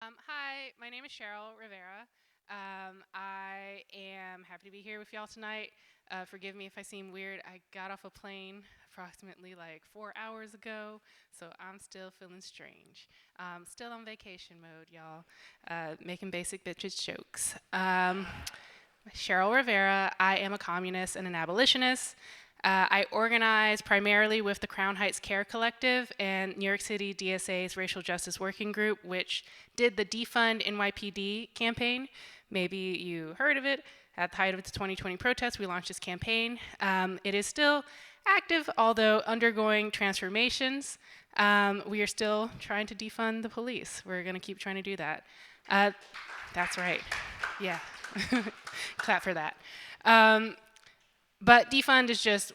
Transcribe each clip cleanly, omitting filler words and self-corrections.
Hi, my name is Cheryl Rivera. I am happy to be here with y'all tonight. Forgive me if I seem weird. I got off a plane approximately like 4 hours ago, so I'm still feeling strange. Still on vacation mode, y'all. Making basic bitches jokes. Cheryl Rivera. I am a communist and an abolitionist. I organize primarily with the Crown Heights Care Collective and New York City DSA's Racial Justice Working Group, which did the Defund NYPD campaign. Maybe you heard of it. At the height of its 2020 protests, we launched this campaign. It is still active, although undergoing transformations. We are still trying to defund the police. We're going to keep trying to do that. That's right. Yeah. Clap for that. But defund is just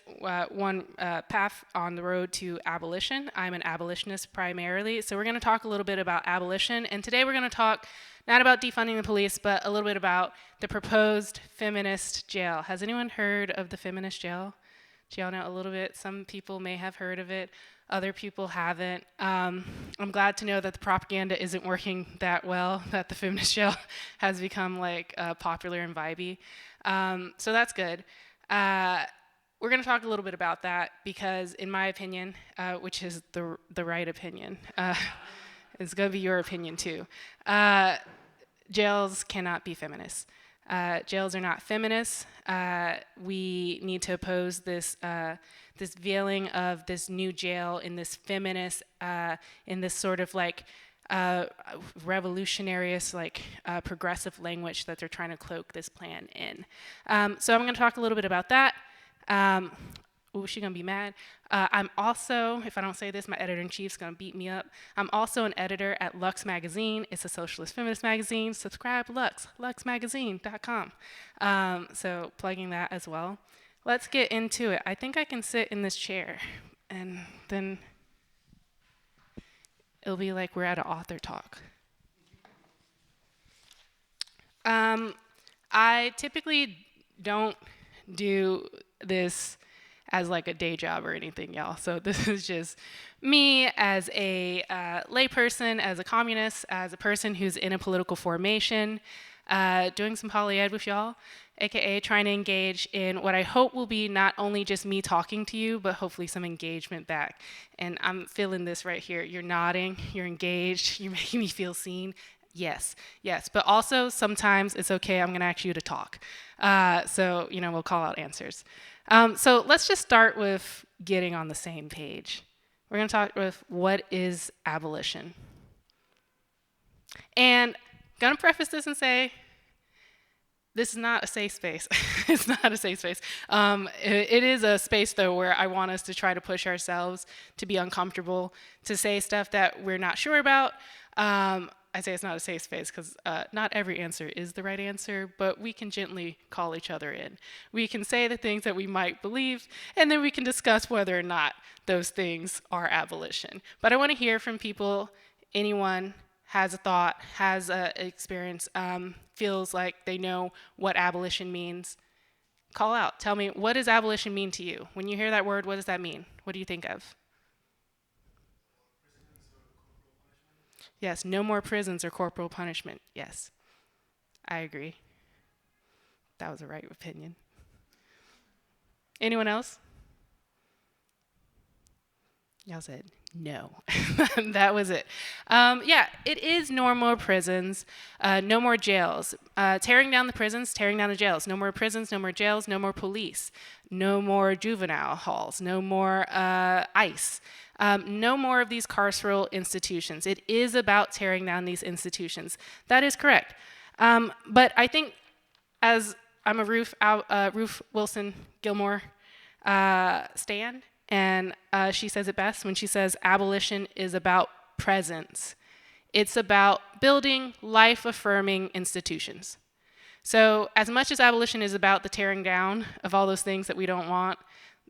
one path on the road to abolition. I'm an abolitionist primarily, so we're going to talk a little bit about abolition. And today we're going to talk not about defunding the police, but a little bit about the proposed feminist jail. Has anyone heard of the feminist jail? Do y'all know a little bit? Some people may have heard of it. Other people haven't. I'm glad to know that the propaganda isn't working that well, that the feminist jail has become like popular and vibey. So that's good. We're going to talk a little bit about that because, in my opinion, which is the right opinion, it's going to be your opinion too. Jails cannot be feminists. Jails are not feminists. We need to oppose this this veiling of this new jail in this feminist, in this sort of like revolutionarious, like progressive language that they're trying to cloak this plan in. So I'm going to talk a little bit about that. Ooh, she's gonna be mad. I'm also, if I don't say this, my editor-in-chief's gonna beat me up. I'm also an editor at Lux Magazine. It's a socialist feminist magazine. Subscribe, Lux, luxmagazine.com. So plugging that as well. Let's get into it. I think I can sit in this chair, and then it'll be like we're at an author talk. I typically don't do this as like a day job or anything, y'all. So this is just me as a layperson, as a communist, as a person who's in a political formation, doing some poly-ed with y'all, aka trying to engage in what I hope will be not only just me talking to you, but hopefully some engagement back. And I'm feeling this right here. You're nodding, you're engaged, you're making me feel seen. Yes, yes, but also sometimes it's okay, I'm gonna ask you to talk. So, we'll call out answers. So let's just start with getting on the same page. We're gonna talk with what is abolition. And gonna preface this and say, this is not a safe space. It's not a safe space. It is a space, though, where I want us to try to push ourselves to be uncomfortable, to say stuff that we're not sure about. I say it's not a safe space because not every answer is the right answer, but we can gently call each other in. We can say the things that we might believe, and then we can discuss whether or not those things are abolition. But I want to hear from people, anyone has a thought, has an experience, feels like they know what abolition means. Call out. Tell me, what does abolition mean to you? When you hear that word, what does that mean? What do you think of? Yes, no more prisons or corporal punishment. Yes, I agree. That was the right opinion. Anyone else? Y'all said no. That was it. Yeah, it is no more prisons, no more jails. Tearing down the prisons, tearing down the jails. No more prisons, no more jails, no more police, no more juvenile halls, no more ICE. No more of these carceral institutions. It is about tearing down these institutions. That is correct. But I think, as I'm a Ruth Wilson Gilmore stan, and she says it best when she says abolition is about presence. It's about building life-affirming institutions. So as much as abolition is about the tearing down of all those things that we don't want,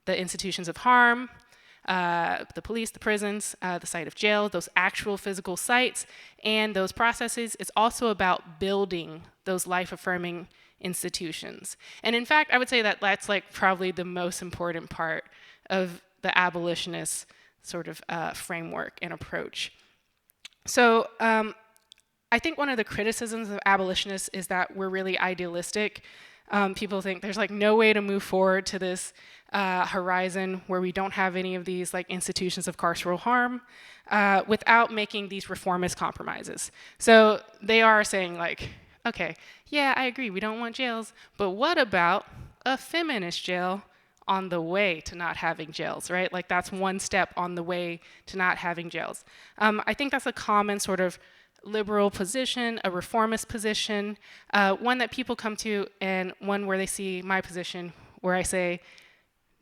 the institutions of harm, the police, the prisons, the site of jail, those actual physical sites, and those processes, it's also about building those life-affirming institutions. And in fact, I would say that that's like probably the most important part of the abolitionist sort of framework and approach. So I think one of the criticisms of abolitionists is that we're really idealistic. People think there's like no way to move forward to this horizon where we don't have any of these like institutions of carceral harm without making these reformist compromises. So they are saying like, okay, yeah, I agree, we don't want jails, but what about a feminist jail on the way to not having jails, right? Like that's one step on the way to not having jails. I think that's a common sort of liberal position, a reformist position, one that people come to, and one where they see my position where I say,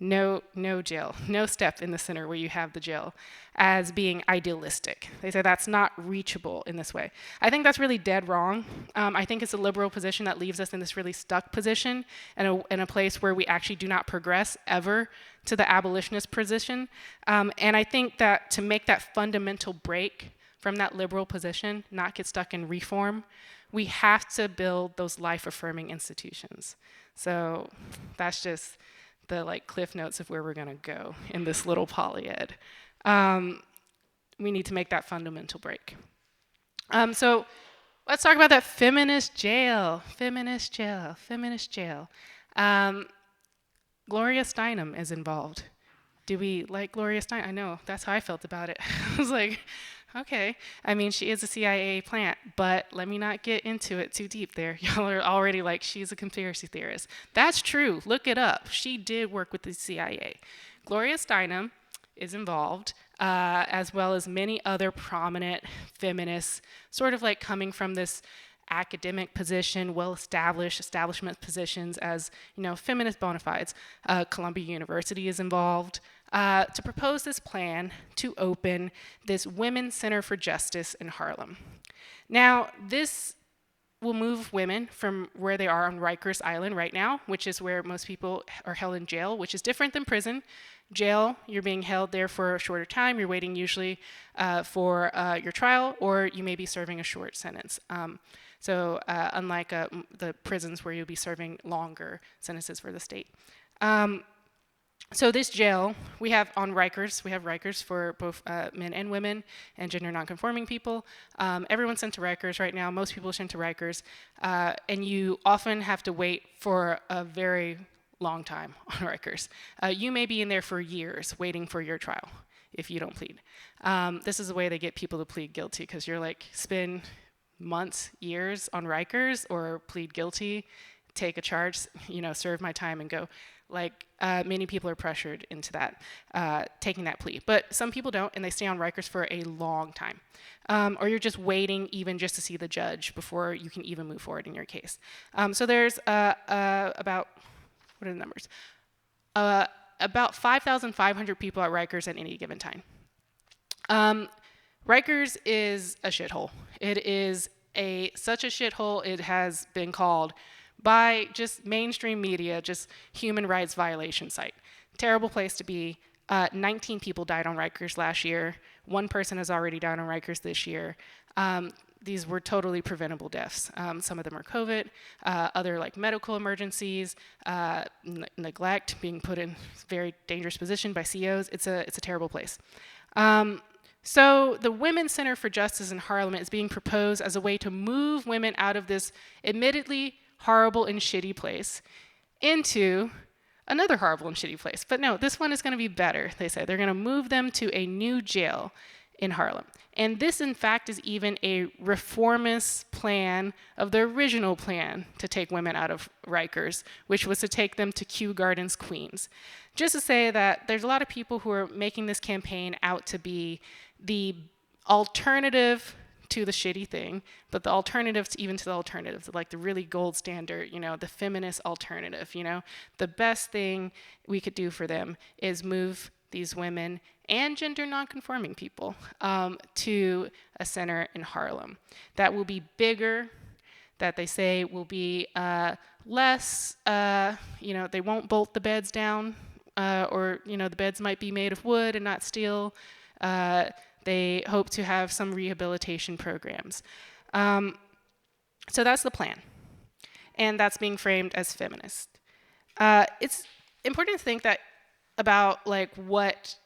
no jail, no step in the center where you have the jail, as being idealistic. They say that's not reachable in this way. I think that's really dead wrong. I think it's a liberal position that leaves us in this really stuck position in a place where we actually do not progress ever to the abolitionist position. And I think that to make that fundamental break from that liberal position, not get stuck in reform, we have to build those life-affirming institutions. So that's just the like cliff notes of where we're gonna go in this little polyed. We need to make that fundamental break. So let's talk about that feminist jail. Gloria Steinem is involved. Do we like Gloria Steinem? I know, that's how I felt about it. I was like, okay. I mean, she is a CIA plant, but let me not get into it too deep there. Y'all are already like, she's a conspiracy theorist. That's true. Look it up. She did work with the CIA. Gloria Steinem is involved, as well as many other prominent feminists, sort of like coming from this academic position, well-established establishment positions as, feminist bona fides. Columbia University is involved to propose this plan to open this Women's Center for Justice in Harlem. Now, this will move women from where they are on Rikers Island right now, which is where most people are held in jail, which is different than prison. Jail, you're being held there for a shorter time. You're waiting usually for your trial, or you may be serving a short sentence. So unlike the prisons where you'll be serving longer sentences for the state. So this jail, we have Rikers for both men and women and gender nonconforming people. Everyone's sent to Rikers right now. Most people are sent to Rikers. And you often have to wait for a very long time on Rikers. You may be in there for years waiting for your trial if you don't plead. This is the way they get people to plead guilty, because you're like, spend months, years on Rikers, or plead guilty, take a charge, serve my time and go. Like many people are pressured into that, taking that plea. But some people don't, and they stay on Rikers for a long time. Or you're just waiting even just to see the judge before you can even move forward in your case. So there's about, what are the numbers? About 5,500 people at Rikers at any given time. Rikers is a shithole. It is such a shithole, it has been called by just mainstream media, just human rights violation site. Terrible place to be. 19 people died on Rikers last year. One person has already died on Rikers this year. These were totally preventable deaths. Some of them are COVID, other like medical emergencies, neglect, being put in a very dangerous position by CEOs. It's a terrible place. So the Women's Center for Justice in Harlem is being proposed as a way to move women out of this admittedly horrible and shitty place into another horrible and shitty place. But no, this one is going to be better, they say. They're going to move them to a new jail in Harlem. And this, in fact, is even a reformist plan of the original plan to take women out of Rikers, which was to take them to Kew Gardens, Queens. Just to say that there's a lot of people who are making this campaign out to be the alternative to the shitty thing, but the alternative to the alternative, like the really gold standard, the feminist alternative, the best thing we could do for them is move these women and gender nonconforming people to a center in Harlem that will be bigger, that they say will be less, they won't bolt the beds down, or the beds might be made of wood and not steel. They hope to have some rehabilitation programs. So that's the plan. And that's being framed as feminist. It's important to think that about like what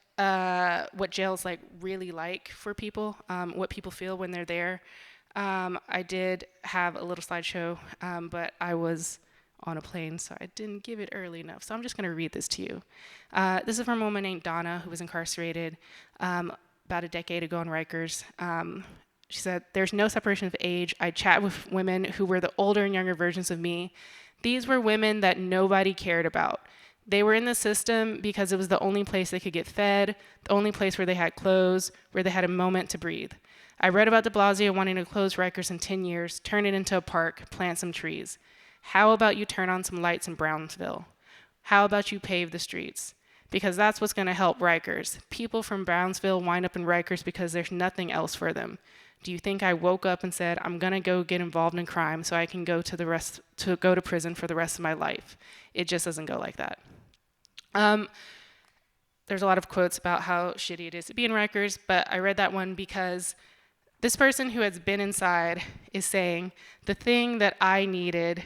jail's like really like for people, what people feel when they're there. I did have a little slideshow, but I was on a plane, so I didn't give it early enough. So I'm just going to read this to you. This is from a woman named Donna, who was incarcerated about a decade ago in Rikers. She said, "There's no separation of age. I chat with women who were the older and younger versions of me. These were women that nobody cared about. They were in the system because it was the only place they could get fed, the only place where they had clothes, where they had a moment to breathe. I read about de Blasio wanting to close Rikers in 10 years, turn it into a park, plant some trees. How about you turn on some lights in Brownsville? How about you pave the streets? Because that's what's going to help Rikers. People from Brownsville wind up in Rikers because there's nothing else for them. Do you think I woke up and said, I'm going to go get involved in crime so I can go to prison for the rest of my life? It just doesn't go like that." There's a lot of quotes about how shitty it is to be in Rikers, but I read that one because this person who has been inside is saying, the thing that I needed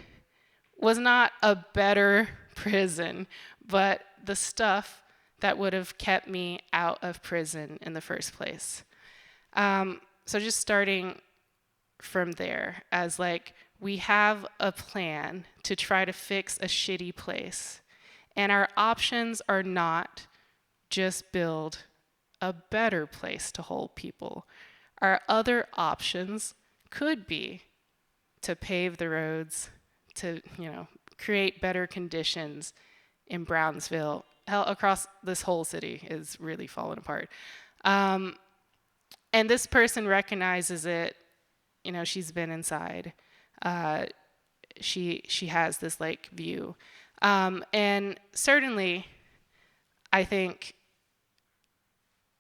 was not a better prison, but the stuff that would have kept me out of prison in the first place. So just starting from there, as like, we have a plan to try to fix a shitty place, and our options are not just build a better place to hold people. Our other options could be to pave the roads, to, create better conditions in Brownsville. Hell, across this whole city is really falling apart. And this person recognizes it. She's been inside. She has this view. And certainly, I think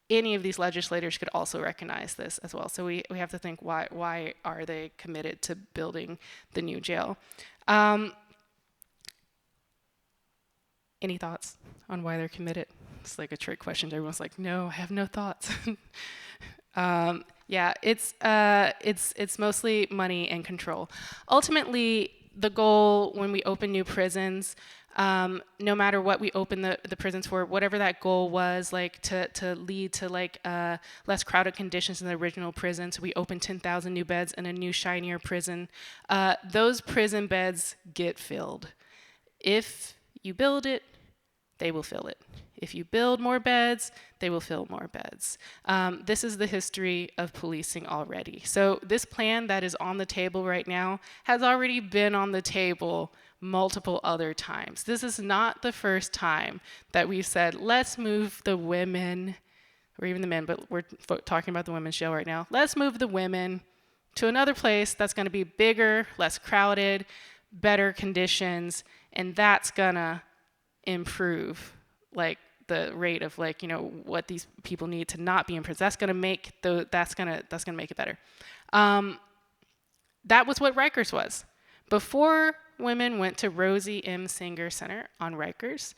any of these legislators could also recognize this as well. So we have to think, why are they committed to building the new jail? Any thoughts on why they're committed? It's like a trick question. Everyone's like, no, I have no thoughts. Yeah, it's mostly money and control. Ultimately, the goal when we open new prisons, no matter what we open the prisons for, whatever that goal was, to lead to less crowded conditions in the original prison, so we open 10,000 new beds in a new, shinier prison, those prison beds get filled. If you build it, they will fill it. If you build more beds, they will fill more beds. This is the history of policing already. So this plan that is on the table right now has already been on the table multiple other times. This is not the first time that we've said, let's move the women, or even the men, but we're talking about the women's jail right now. Let's move the women to another place that's going to be bigger, less crowded, better conditions, and that's going to improve the rate of what these people need to not be in prison. That's gonna make it better. That was what Rikers was. Before women went to Rosie M. Singer Center on Rikers,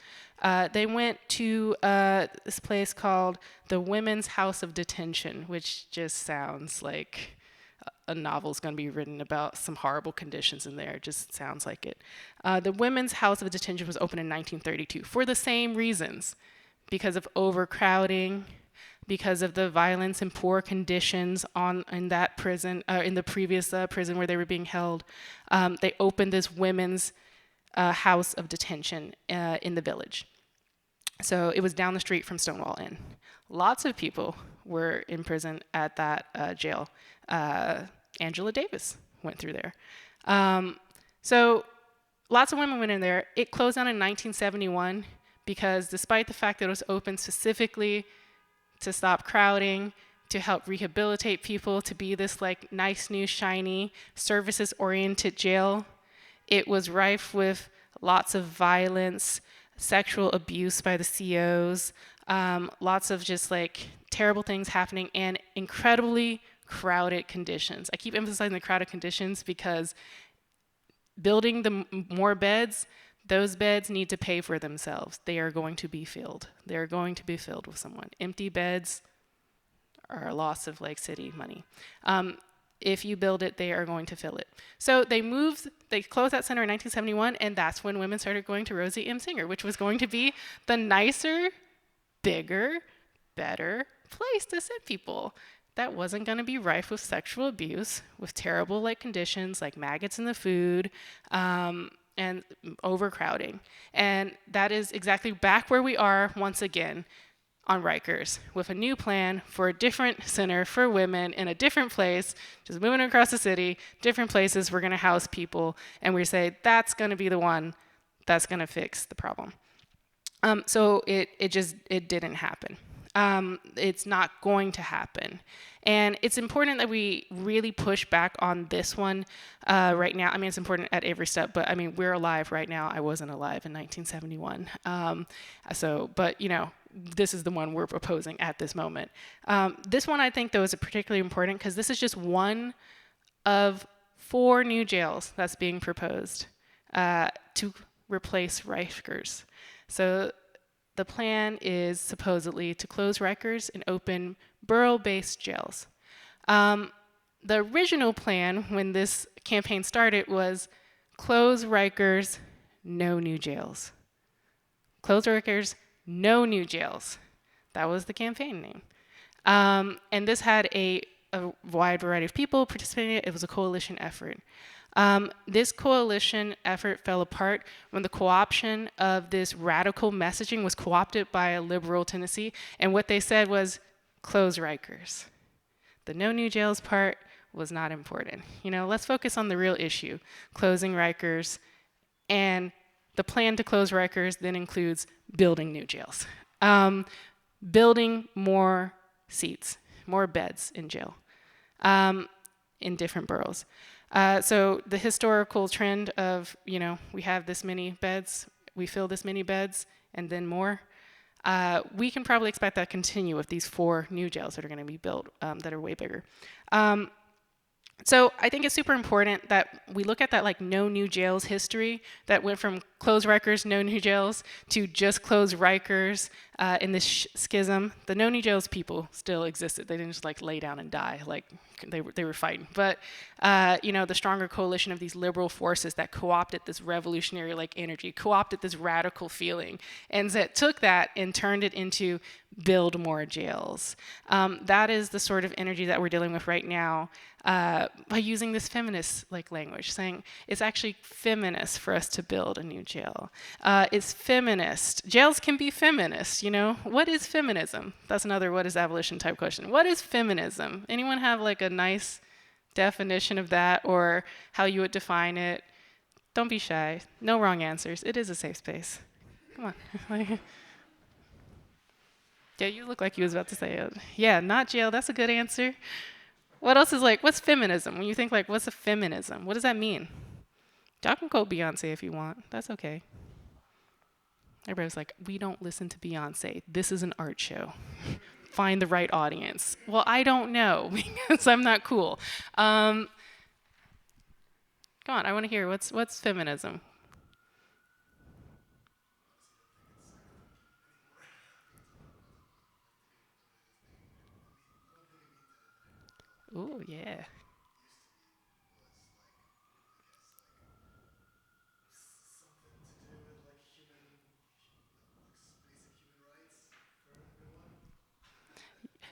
they went to this place called the Women's House of Detention, which just sounds like a novel's going to be written about some horrible conditions in there. It just sounds like it. The Women's House of Detention was opened in 1932 for the same reasons, because of overcrowding, because of the violence and poor conditions in that prison, in the previous prison where they were being held. They opened this women's house of detention in the village. So it was down the street from Stonewall Inn. Lots of people were in prison at that jail. Angela Davis went through there. So lots of women went in there. It closed down in 1971 because despite the fact that it was open specifically to stop crowding, to help rehabilitate people, to be this nice, new, shiny, services-oriented jail, it was rife with lots of violence, sexual abuse by the COs, lots of just terrible things happening, and incredibly crowded conditions. I keep emphasizing the crowded conditions because building the more beds, those beds need to pay for themselves. They are going to be filled. They're going to be filled with someone. Empty beds are a loss of city money. If you build it, they are going to fill it. So they closed that center in 1971, and that's when women started going to Rosie M. Singer, which was going to be the nicer, bigger, better place to send people. that wasn't going to be rife with sexual abuse, with terrible like conditions like maggots in the food, and overcrowding. And that is exactly back where we are once again on Rikers, with a new plan for a different center for women in a different place, just moving across the city, different places we're going to house people, and we say that's going to be the one that's going to fix the problem. So it didn't happen. It's not going to happen. And it's important that we really push back on this one right now. I mean, it's important at every step, but I mean, we're alive right now. I wasn't alive in 1971. But you know, this is the one we're proposing at this moment. This one I think though is particularly important because this is just one of 4 new jails that's being proposed to replace Rikers. So the plan is supposedly to close Rikers and open borough-based jails. The original plan when this campaign started was close Rikers, no new jails. Close Rikers, no new jails. That was the campaign name. And this had a wide variety of people participating in it. It was a coalition effort. This coalition effort fell apart when the co-option of this radical messaging was co-opted by a liberal tendency, and what they said was, close Rikers. The no new jails part was not important. You know, let's focus on the real issue, closing Rikers, and the plan to close Rikers then includes building new jails. Building more seats, more beds in jail, in different boroughs. So the historical trend of, you know, we have this many beds, we fill this many beds, and then more, we can probably expect that to continue with these 4 new jails that are going to be built that are way bigger. So I think it's super important that we look at that like no new jails history that went from close Rikers, no new jails, to just close Rikers in this schism. The no new jails people still existed. They didn't just like lay down and die like they were fighting. But you know, the stronger coalition of these liberal forces that co-opted this revolutionary like energy, co-opted this radical feeling, and that took that and turned it into build more jails. That is the sort of energy that we're dealing with right now. By using this feminist like language, saying it's actually feminist for us to build a new jail. It's feminist. Jails can be feminist, you know? What is feminism? That's another what is abolition type question. What is feminism? Anyone have like a nice definition of that or how you would define it? Don't be shy. No wrong answers. It is a safe space. Come on. Yeah, you look like you was about to say it. Yeah, not jail. That's a good answer. What else is like, what's feminism? When you think like, what's a feminism? What does that mean? Y'all can quote Beyonce if you want. That's okay. Everybody's like, we don't listen to Beyonce. This is an art show. Find the right audience. Well, I don't know because I'm not cool. Come on, I want to hear what's feminism? Ooh, yeah.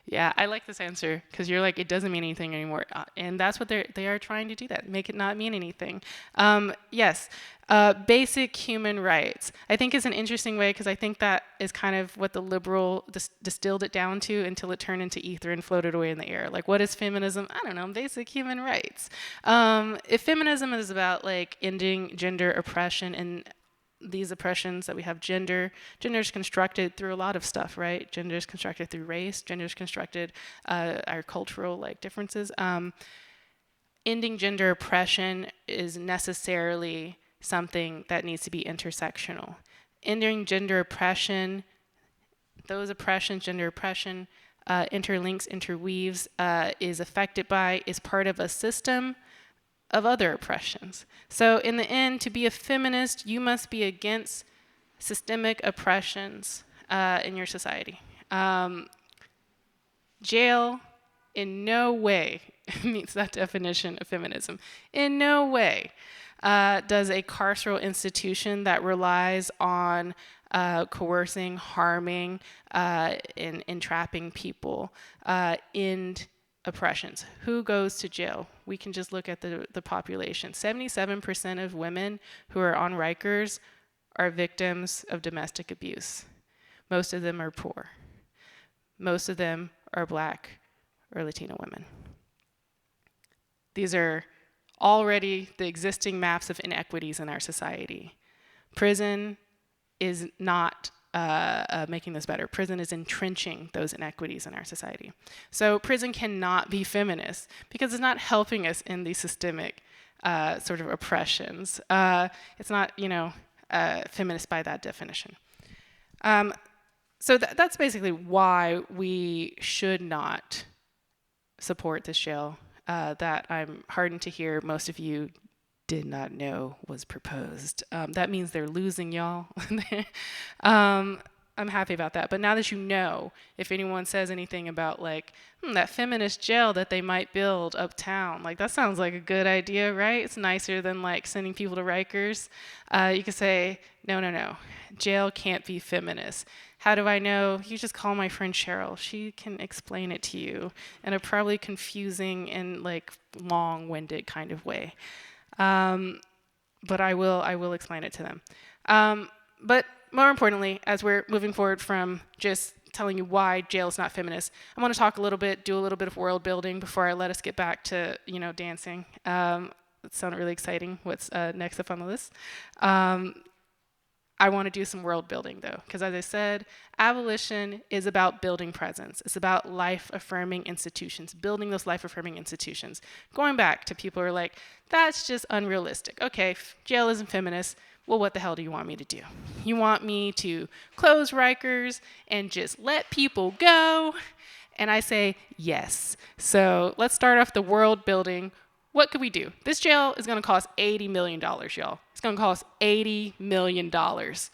Yeah, I like this answer because you're like, it doesn't mean anything anymore. And that's what they are trying to do that, make it not mean anything. Yes, basic human rights. I think is an interesting way because I think that is kind of what the liberal distilled it down to until it turned into ether and floated away in the air. Like, what is feminism? I don't know, basic human rights. If feminism is about like ending gender oppression and these oppressions that we have, gender is constructed through a lot of stuff, right? Gender is constructed through race, gender is constructed our cultural like differences. Ending gender oppression is necessarily something that needs to be intersectional. Ending gender oppression, those oppressions, gender oppression, interlinks, interweaves, is affected by, is part of a system of other oppressions. So in the end, to be a feminist, you must be against systemic oppressions in your society. Jail in no way meets that definition of feminism. In no way does a carceral institution that relies on coercing, harming, and entrapping people end oppressions. Who goes to jail? We can just look at the population. 77% of women who are on Rikers are victims of domestic abuse. Most of them are poor. Most of them are Black or Latino women. These are already the existing maps of inequities in our society. Prison is not making this better. Prison is entrenching those inequities in our society. So prison cannot be feminist because it's not helping us in these systemic sort of oppressions. It's not, feminist by that definition. So that's basically why we should not support this jail that I'm heartened to hear most of you did not know was proposed. That means they're losing, y'all. I'm happy about that. But now that you know, if anyone says anything about that feminist jail that they might build uptown, that sounds like a good idea, right? It's nicer than sending people to Rikers. You could say, no, jail can't be feminist. How do I know? You just call my friend Cheryl. She can explain it to you in a probably confusing and long-winded kind of way. But I will explain it to them. But more importantly, as we're moving forward from just telling you why jail is not feminist, I want to talk do a little bit of world building before I let us get back to, dancing. It sounded really exciting. What's next up on the list? I want to do some world building though, because as I said, abolition is about building presence. It's about life-affirming institutions, building those life-affirming institutions. Going back to people who are like, that's just unrealistic. Okay, jail isn't feminist. Well, what the hell do you want me to do? You want me to close Rikers and just let people go? And I say, yes. So let's start off the world building. What could we do? This jail is going to cost $80 million, y'all. It's going to cost $80 million. $80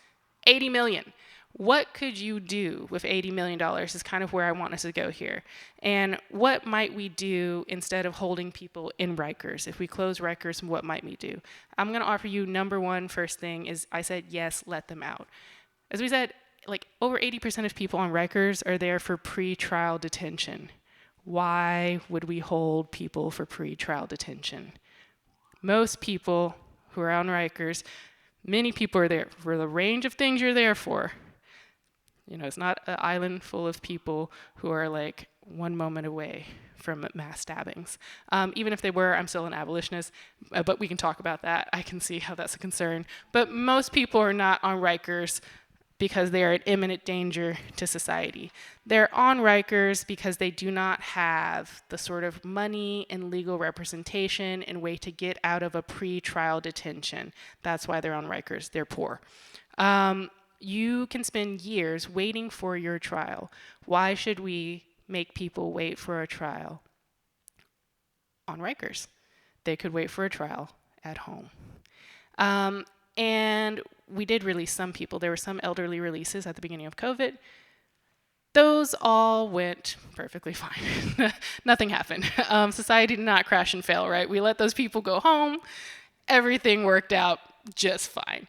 million. What could you do with $80 million is kind of where I want us to go here. And what might we do instead of holding people in Rikers? If we close Rikers, what might we do? I'm going to offer you number one first thing is I said, yes, let them out. As we said, over 80% of people on Rikers are there for pre-trial detention. Why would we hold people for pre-trial detention? Most people who are on Rikers, many people are there for the range of things you're there for. It's not an island full of people who are 1 moment away from mass stabbings. Even if they were, I'm still an abolitionist, but we can talk about that. I can see how that's a concern. But most people are not on Rikers because they are in imminent danger to society. They're on Rikers because they do not have the sort of money and legal representation and way to get out of a pre-trial detention. That's why they're on Rikers. They're poor. You can spend years waiting for your trial. Why should we make people wait for a trial on Rikers? They could wait for a trial at home. And we did release some people. There were some elderly releases at the beginning of COVID. Those all went perfectly fine. Nothing happened. Society did not crash and fail, right? We let those people go home. Everything worked out just fine.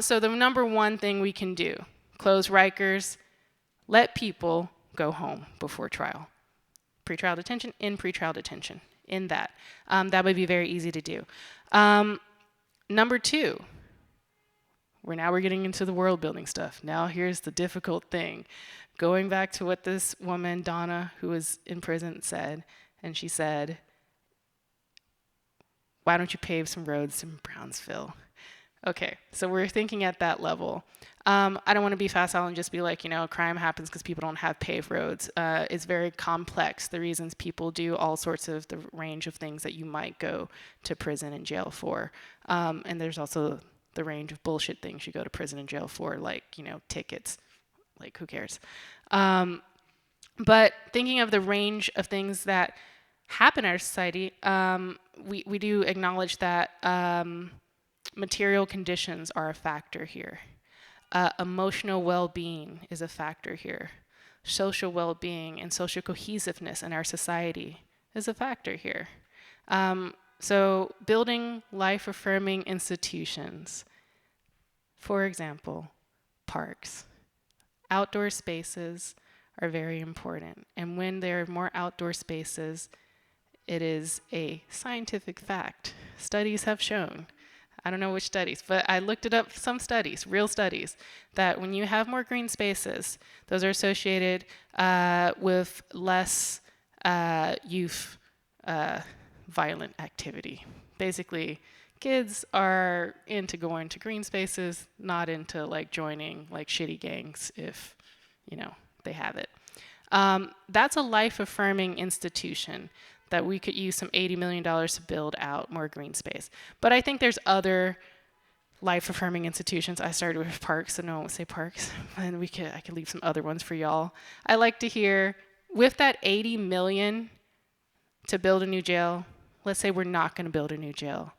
So the number one thing we can do, close Rikers, let people go home before trial. Pre-trial detention, in pre-trial detention, in that. That would be very easy to do. Number two, we're getting into the world building stuff. Now here's the difficult thing. Going back to what this woman, Donna, who was in prison, said, and she said, why don't you pave some roads in Brownsville? Okay, so we're thinking at that level. I don't want to be facile and just be crime happens because people don't have paved roads. It's very complex, the reasons people do all sorts of the range of things that you might go to prison and jail for. And there's also the range of bullshit things you go to prison and jail for, tickets. Who cares? But thinking of the range of things that happen in our society, we do acknowledge that material conditions are a factor here. Emotional well-being is a factor here. Social well-being and social cohesiveness in our society is a factor here. So building life-affirming institutions, for example, parks. Outdoor spaces are very important. And when there are more outdoor spaces, it is a scientific fact. Studies have shown, I don't know which studies, but I looked it up, some studies, real studies, that when you have more green spaces, those are associated with less youth violent activity. Basically, kids are into going to green spaces, not into like joining like shitty gangs if, they have it. That's a life-affirming institution that we could use some $80 million to build out more green space. But I think there's other life-affirming institutions. I started with parks, so no one would say parks, and I could leave some other ones for y'all. I like to hear, with that $80 million to build a new jail, let's say we're not going to build a new jail.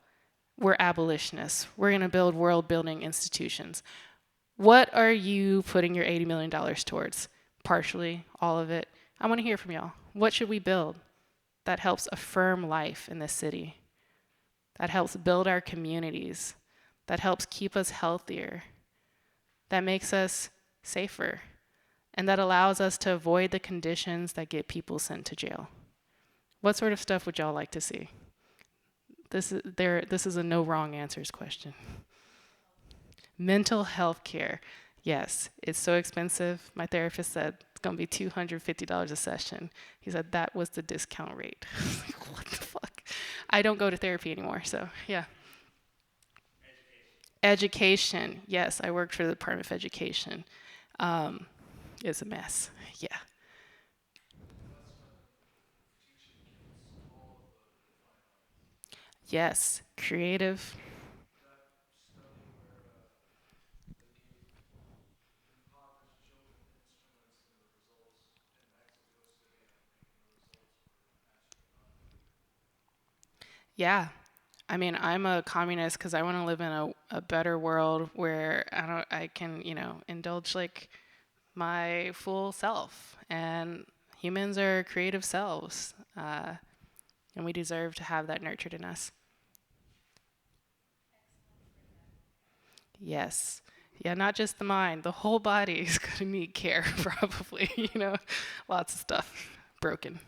We're abolitionists. We're going to build world-building institutions. What are you putting your $80 million towards? Partially, all of it. I want to hear from y'all. What should we build that helps affirm life in this city? That helps build our communities? That helps keep us healthier? That makes us safer? And that allows us to avoid the conditions that get people sent to jail? What sort of stuff would y'all like to see? This is a no wrong answers question. Mental health care. Yes, it's so expensive. My therapist said it's going to be $250 a session. He said that was the discount rate. What the fuck? I don't go to therapy anymore, so yeah. Education. Yes, I worked for the Department of Education. It's a mess. Yeah. Yes, creative. Yeah. I mean, I'm a communist because I want to live in a better world where I can, indulge like my full self. And humans are creative selves, and we deserve to have that nurtured in us. Yes. Yeah, not just the mind. The whole body is going to need care, probably. Lots of stuff broken.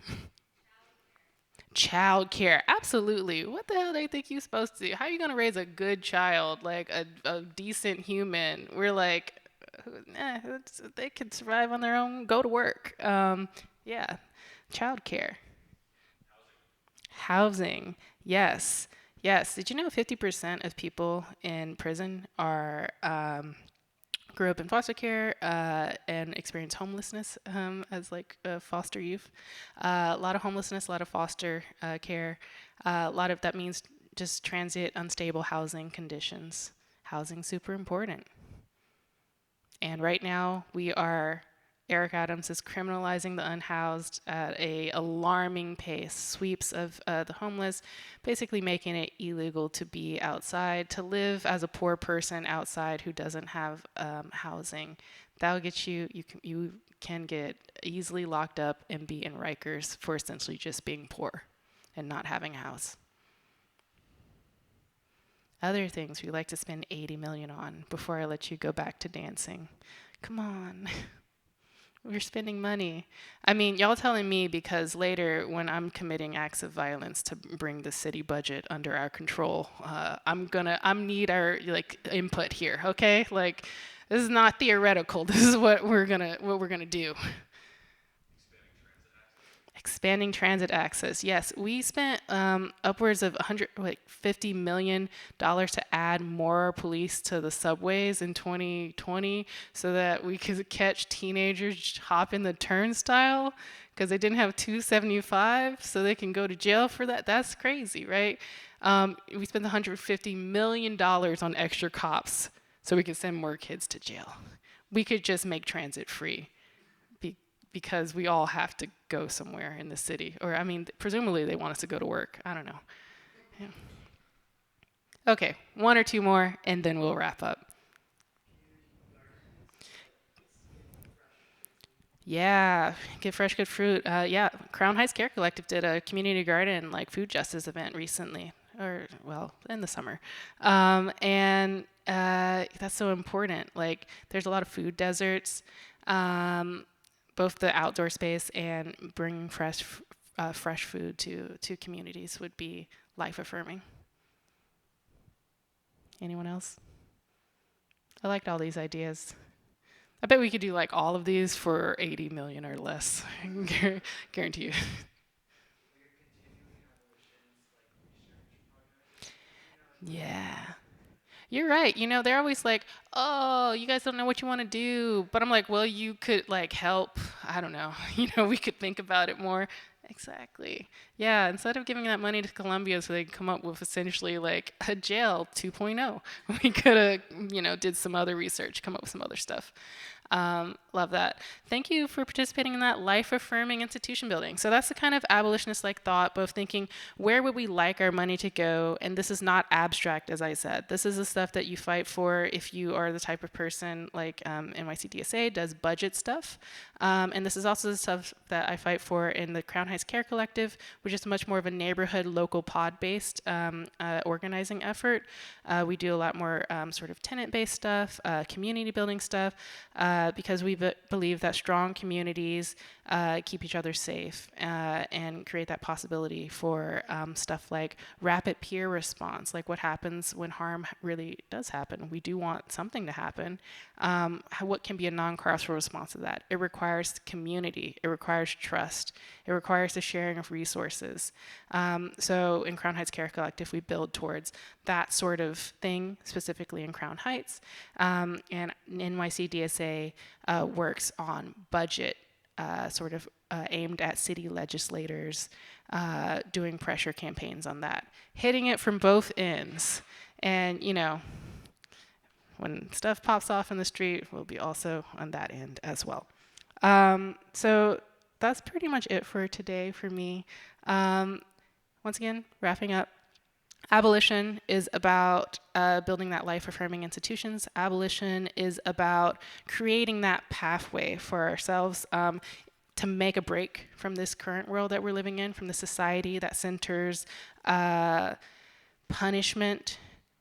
Child care, absolutely. What the hell do they think you're supposed to do? How are you gonna raise a good child, like a decent human? We're like, they can survive on their own. Go to work. Yeah, child care, housing. Yes, yes. Did you know 50% of people in prison are grew up in foster care and experienced homelessness as like foster youth. A lot of homelessness, a lot of foster care. A lot of that means just transit, unstable housing conditions. Housing super important. And right now Eric Adams is criminalizing the unhoused at a alarming pace. Sweeps of the homeless, basically making it illegal to be outside, to live as a poor person outside who doesn't have housing. That'll get you can get easily locked up and be in Rikers for essentially just being poor and not having a house. Other things we like to spend $80 million on before I let you go back to dancing. Come on. We're spending money. I mean, y'all telling me because later when I'm committing acts of violence to bring the city budget under our control, I'm need our like input here, okay? Like, this is not theoretical. This is what we're gonna do. Expanding transit access. Yes, we spent upwards of $150 million to add more police to the subways in 2020 so that we could catch teenagers hopping the turnstile because they didn't have 275, so they can go to jail for that. That's crazy, right? We spent $150 million on extra cops so we could send more kids to jail. We could just make transit free because we all have to go somewhere in the city. Or, I mean, presumably they want us to go to work. I don't know. Yeah. Okay, one or two more, and then we'll wrap up. Yeah, get fresh, good fruit. Yeah, Crown Heights Care Collective did a community garden, like food justice event recently, or well, in the summer, and that's so important. Like, there's a lot of food deserts. both the outdoor space and bringing fresh food to communities would be life affirming. Anyone else? I liked all these ideas. I bet we could do like all of these for 80 million or less. Guarantee you. Yeah. You're right. They're always like, "Oh, you guys don't know what you want to do." But I'm like, "Well, you could like help. I don't know. We could think about it more." Exactly. Yeah, instead of giving that money to Columbia so they could come up with essentially like a jail 2.0, we could have, did some other research, come up with some other stuff. Love that. Thank you for participating in that life-affirming institution building. So that's the kind of abolitionist-like thought, both thinking, where would we like our money to go? And this is not abstract, as I said. This is the stuff that you fight for if you are the type of person like NYCDSA does budget stuff. And this is also the stuff that I fight for in the Crown Heights Care Collective, which is much more of a neighborhood, local pod-based organizing effort. We do a lot more sort of tenant-based stuff, community building stuff, because we believe that strong communities keep each other safe and create that possibility for stuff like rapid peer response, like what happens when harm really does happen. We do want something to happen. What can be a non-carceral response to that? It requires community. It requires trust. It requires the sharing of resources. So in Crown Heights Care Collective, we build towards that sort of thing, specifically in Crown Heights. And NYCDSA works on budget, sort of aimed at city legislators, doing pressure campaigns on that, hitting it from both ends. And, when stuff pops off in the street, we'll be also on that end as well. So that's pretty much it for today for me. Once again, wrapping up. Abolition is about building that life-affirming institutions. Abolition is about creating that pathway for ourselves to make a break from this current world that we're living in, from the society that centers punishment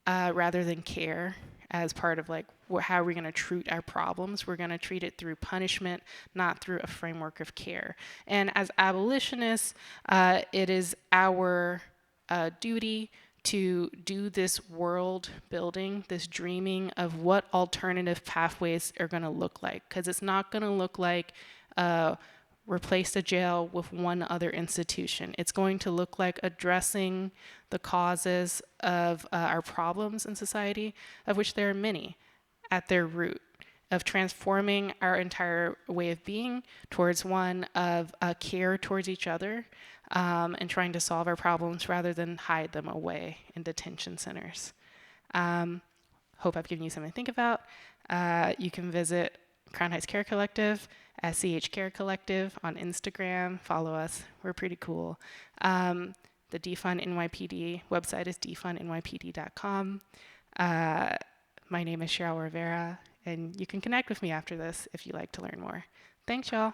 rather than care as part of like how are we going to treat our problems. We're going to treat it through punishment, not through a framework of care. And as abolitionists, it is our duty to do this world building, this dreaming of what alternative pathways are going to look like. Because it's not going to look like replace the jail with one other institution. It's going to look like addressing the causes of our problems in society, of which there are many, at their root, of transforming our entire way of being towards one of care towards each other, and trying to solve our problems rather than hide them away in detention centers. Hope I've given you something to think about. You can visit Crown Heights Care Collective, SCH Care Collective on Instagram. Follow us. We're pretty cool. The Defund NYPD website is defundnypd.com. My name is Cheryl Rivera, and you can connect with me after this if you'd like to learn more. Thanks, y'all.